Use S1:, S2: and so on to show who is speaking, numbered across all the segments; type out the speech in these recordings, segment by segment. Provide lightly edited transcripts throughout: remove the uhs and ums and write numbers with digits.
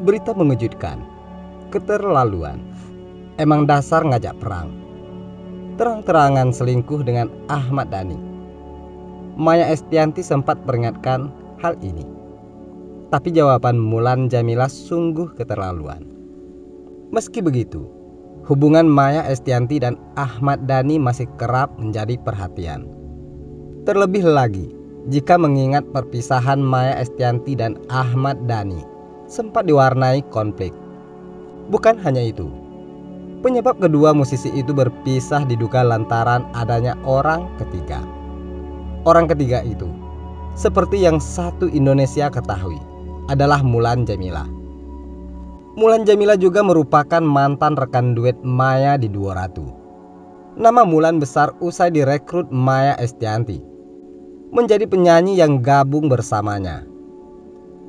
S1: Berita mengejutkan, keterlaluan, emang dasar ngajak perang. Terang-terangan selingkuh dengan Ahmad Dhani. Maya Estianty sempat peringatkan hal ini. Tapi jawaban Mulan Jameela sungguh keterlaluan. Meski begitu, hubungan Maya Estianty dan Ahmad Dhani masih kerap menjadi perhatian. Terlebih lagi jika mengingat perpisahan Maya Estianty dan Ahmad Dhani sempat diwarnai konflik. Bukan hanya itu, penyebab kedua musisi itu berpisah diduga lantaran adanya orang ketiga. Orang ketiga itu, seperti yang satu Indonesia ketahui, adalah Mulan Jameela. Mulan Jameela juga merupakan mantan rekan duet Maya di Duo Ratu. Nama Mulan besar usai direkrut Maya Estianty menjadi penyanyi yang gabung bersamanya.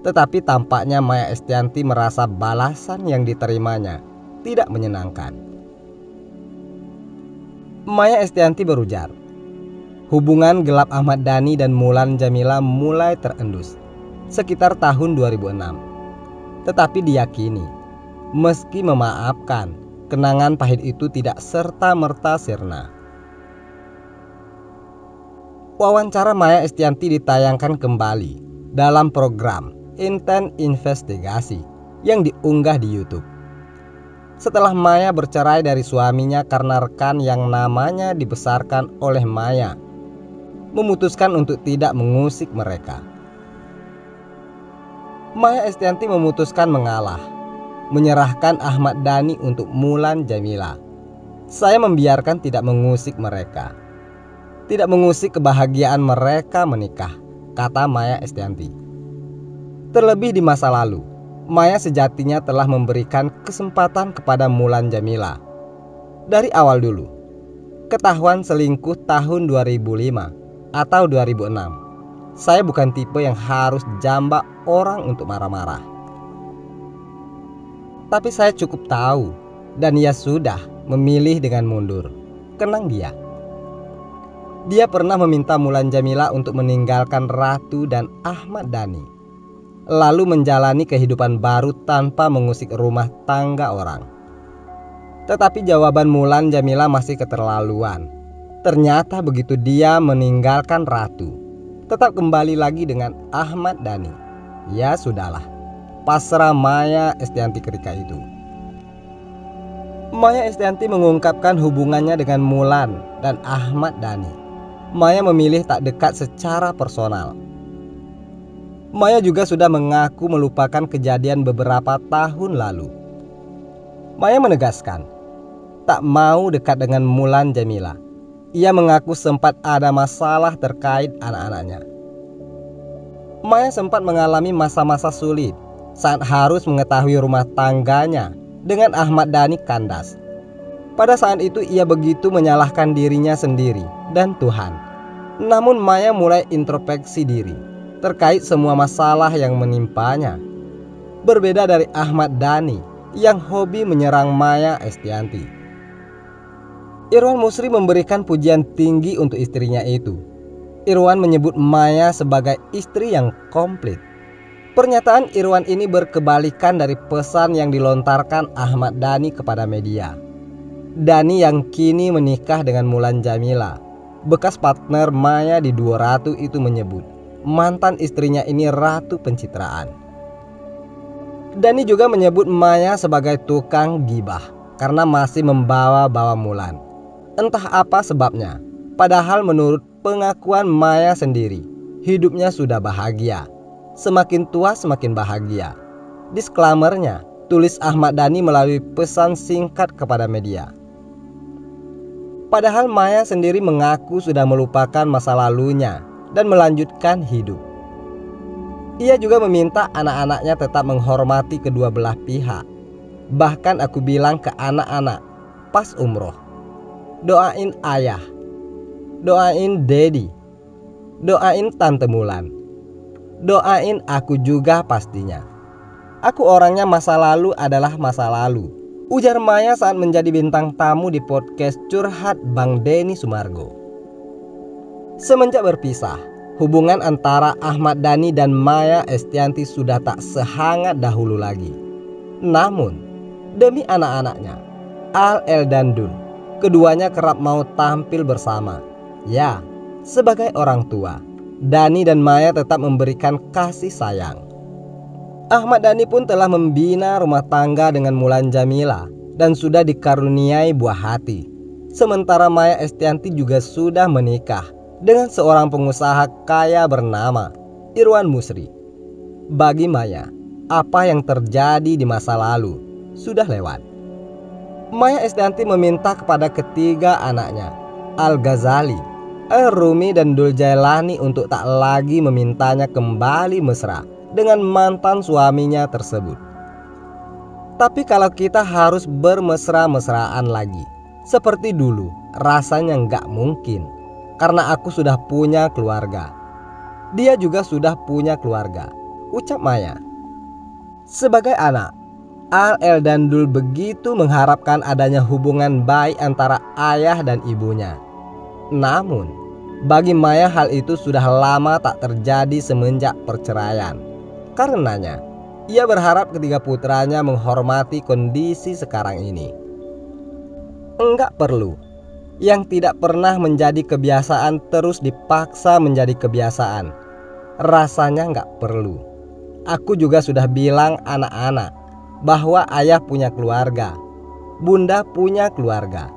S1: Tetapi tampaknya Maya Estianty merasa balasan yang diterimanya tidak menyenangkan. Maya Estianty berujar, hubungan gelap Ahmad Dhani dan Mulan Jameela mulai terendus sekitar tahun 2006. Tetapi diyakini, meski memaafkan, kenangan pahit itu tidak serta-merta sirna. Wawancara Maya Estianty ditayangkan kembali dalam program Intent Investigasi yang diunggah di YouTube. Setelah Maya bercerai dari suaminya karena rekan yang namanya dibesarkan oleh Maya memutuskan untuk tidak mengusik mereka. Maya Estianty memutuskan mengalah, menyerahkan Ahmad Dhani untuk Mulan Jameela. Saya membiarkan tidak mengusik mereka, tidak mengusik kebahagiaan mereka menikah, kata Maya Estianty. Terlebih di masa lalu, Maya sejatinya telah memberikan kesempatan kepada Mulan Jameela. Dari awal dulu, ketahuan selingkuh tahun 2005 atau 2006. Saya bukan tipe yang harus jambak orang untuk marah-marah. Tapi saya cukup tahu dan ia sudah memilih dengan mundur. Kenang dia. Dia pernah meminta Mulan Jameela untuk meninggalkan Ratu dan Ahmad Dhani, lalu menjalani kehidupan baru tanpa mengusik rumah tangga orang. Tetapi jawaban Mulan Jameela masih keterlaluan. Ternyata begitu dia meninggalkan Ratu, tetap kembali lagi dengan Ahmad Dhani. Ya sudahlah, pasrah Maya Estianty ketika itu. Maya Estianty mengungkapkan hubungannya dengan Mulan dan Ahmad Dhani. Maya memilih tak dekat secara personal. Maya juga sudah mengaku melupakan kejadian beberapa tahun lalu. Maya menegaskan tak mau dekat dengan Mulan Jameela. Ia mengaku sempat ada masalah terkait anak-anaknya. Maya sempat mengalami masa-masa sulit saat harus mengetahui rumah tangganya dengan Ahmad Dhani kandas. Pada saat itu ia begitu menyalahkan dirinya sendiri dan Tuhan. Namun Maya mulai introspeksi diri terkait semua masalah yang menimpanya. Berbeda dari Ahmad Dhani yang hobi menyerang Maya Estianty. Irwan Musri memberikan pujian tinggi untuk istrinya itu. Irwan menyebut Maya sebagai istri yang komplit. Pernyataan Irwan ini berkebalikan dari pesan yang dilontarkan Ahmad Dhani kepada media. Dhani yang kini menikah dengan Mulan Jameela, bekas partner Maya di Duo Ratu, itu menyebut mantan istrinya ini ratu pencitraan. Dhani juga menyebut Maya sebagai tukang gibah karena masih membawa-bawa Mulan. Entah apa sebabnya, padahal menurut pengakuan Maya sendiri, hidupnya sudah bahagia. Semakin tua semakin bahagia. Disclaimernya, tulis Ahmad Dhani melalui pesan singkat kepada media. Padahal Maya sendiri mengaku sudah melupakan masa lalunya dan melanjutkan hidup. Ia juga meminta anak-anaknya tetap menghormati kedua belah pihak. Bahkan aku bilang ke anak-anak pas umroh, doain ayah, doain Dedi, doain Tante Mulan, doain aku juga pastinya. Aku orangnya masa lalu adalah masa lalu, ujar Maya saat menjadi bintang tamu di podcast Curhat Bang Denny Sumargo. Semenjak berpisah, hubungan antara Ahmad Dhani dan Maya Estianty sudah tak sehangat dahulu lagi. Namun, demi anak-anaknya, Al dan Dul, keduanya kerap mau tampil bersama. Ya, sebagai orang tua, Dani dan Maya tetap memberikan kasih sayang. Ahmad Dhani pun telah membina rumah tangga dengan Mulan Jameela dan sudah dikaruniai buah hati. Sementara Maya Estianty juga sudah menikah dengan seorang pengusaha kaya bernama Irwan Musri. Bagi Maya, apa yang terjadi di masa lalu sudah lewat. Maya Estianty meminta kepada ketiga anaknya, Al-Ghazali, Al-Rumi dan Dul Jailani, untuk tak lagi memintanya kembali mesra dengan mantan suaminya tersebut. Tapi kalau kita harus bermesra-mesraan lagi seperti dulu, rasanya nggak mungkin, karena aku sudah punya keluarga. Dia juga sudah punya keluarga, ucap Maya. Sebagai anak, Al dan Dul begitu mengharapkan adanya hubungan baik antara ayah dan ibunya. Namun, bagi Maya hal itu sudah lama tak terjadi semenjak perceraian. Karenanya, ia berharap ketiga putranya menghormati kondisi sekarang ini. Enggak perlu. Yang tidak pernah menjadi kebiasaan terus dipaksa menjadi kebiasaan. Rasanya enggak perlu. Aku juga sudah bilang anak-anak bahwa ayah punya keluarga, bunda punya keluarga.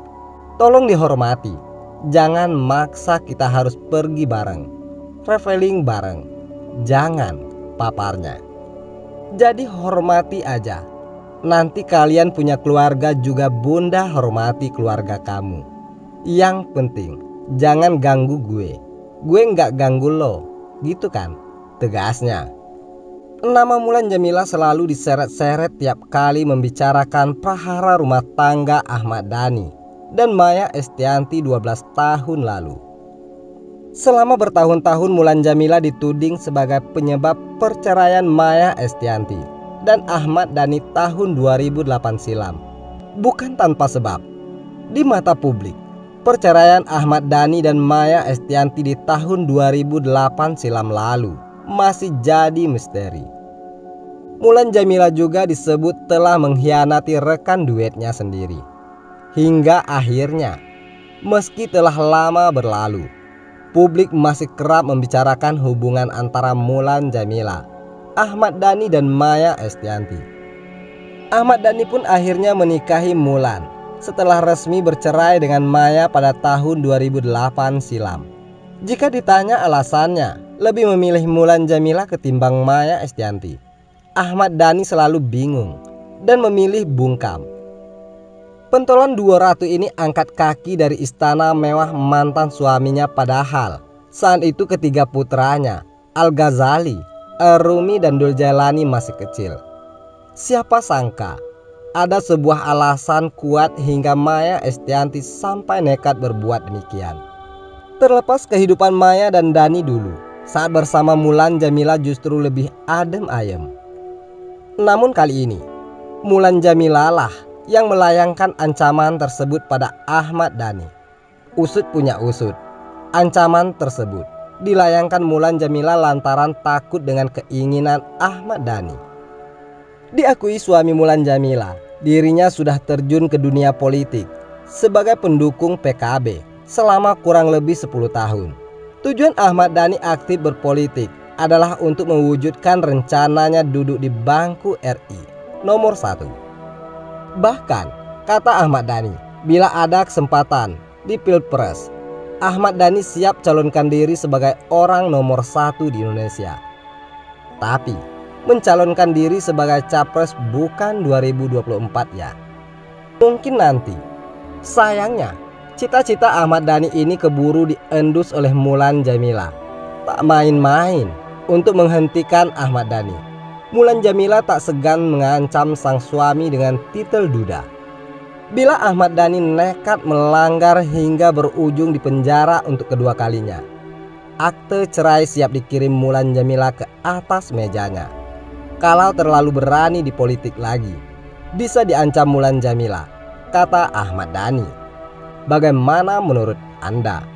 S1: Tolong dihormati. Jangan maksa kita harus pergi bareng, traveling bareng. Jangan, paparnya. Jadi hormati aja. Nanti kalian punya keluarga juga, bunda hormati keluarga kamu. Yang penting jangan ganggu gue. Gue nggak ganggu lo, gitu kan? Tegasnya. Nama Mulan Jameela selalu diseret-seret tiap kali membicarakan prahara rumah tangga Ahmad Dhani dan Maya Estianty 12 tahun lalu. Selama bertahun-tahun Mulan Jameela dituding sebagai penyebab perceraian Maya Estianty dan Ahmad Dhani tahun 2008 silam. Bukan tanpa sebab. Di mata publik, perceraian Ahmad Dhani dan Maya Estianty di tahun 2008 silam lalu masih jadi misteri. Mulan Jameela juga disebut telah mengkhianati rekan duetnya sendiri. Hingga akhirnya, meski telah lama berlalu, publik masih kerap membicarakan hubungan antara Mulan Jameela, Ahmad Dhani dan Maya Estianty. Ahmad Dhani pun akhirnya menikahi Mulan setelah resmi bercerai dengan Maya pada tahun 2008 silam. Jika ditanya alasannya lebih memilih Mulan Jameela ketimbang Maya Estianty, Ahmad Dhani selalu bingung dan memilih bungkam. Pentolan duo ratu ini angkat kaki dari istana mewah mantan suaminya, padahal saat itu ketiga putranya, Al-Ghazali, Al-Rumi dan Dul Jailani masih kecil. Siapa sangka ada sebuah alasan kuat hingga Maya Estianty sampai nekat berbuat demikian. Terlepas kehidupan Maya dan Dhani dulu, saat bersama Mulan Jameela justru lebih adem ayem. Namun kali ini, Mulan Jameela lah yang melayangkan ancaman tersebut pada Ahmad Dhani. Usut punya usut, ancaman tersebut dilayangkan Mulan Jameela lantaran takut dengan keinginan Ahmad Dhani. Diakui suami Mulan Jameela, dirinya sudah terjun ke dunia politik sebagai pendukung PKB selama kurang lebih 10 tahun. Tujuan Ahmad Dhani aktif berpolitik adalah untuk mewujudkan rencananya duduk di bangku RI nomor 1. Bahkan, kata Ahmad Dhani, bila ada kesempatan di Pilpres, Ahmad Dhani siap calonkan diri sebagai orang nomor 1 di Indonesia. Tapi, mencalonkan diri sebagai capres bukan 2024 ya. Mungkin nanti. Sayangnya, cita-cita Ahmad Dhani ini keburu diendus oleh Mulan Jameela. Tak main-main untuk menghentikan Ahmad Dhani. Mulan Jameela tak segan mengancam sang suami dengan titel duda. Bila Ahmad Dhani nekat melanggar hingga berujung di penjara untuk kedua kalinya, akte cerai siap dikirim Mulan Jameela ke atas mejanya. Kalau terlalu berani di politik lagi, bisa diancam Mulan Jameela, kata Ahmad Dhani. Bagaimana menurut Anda?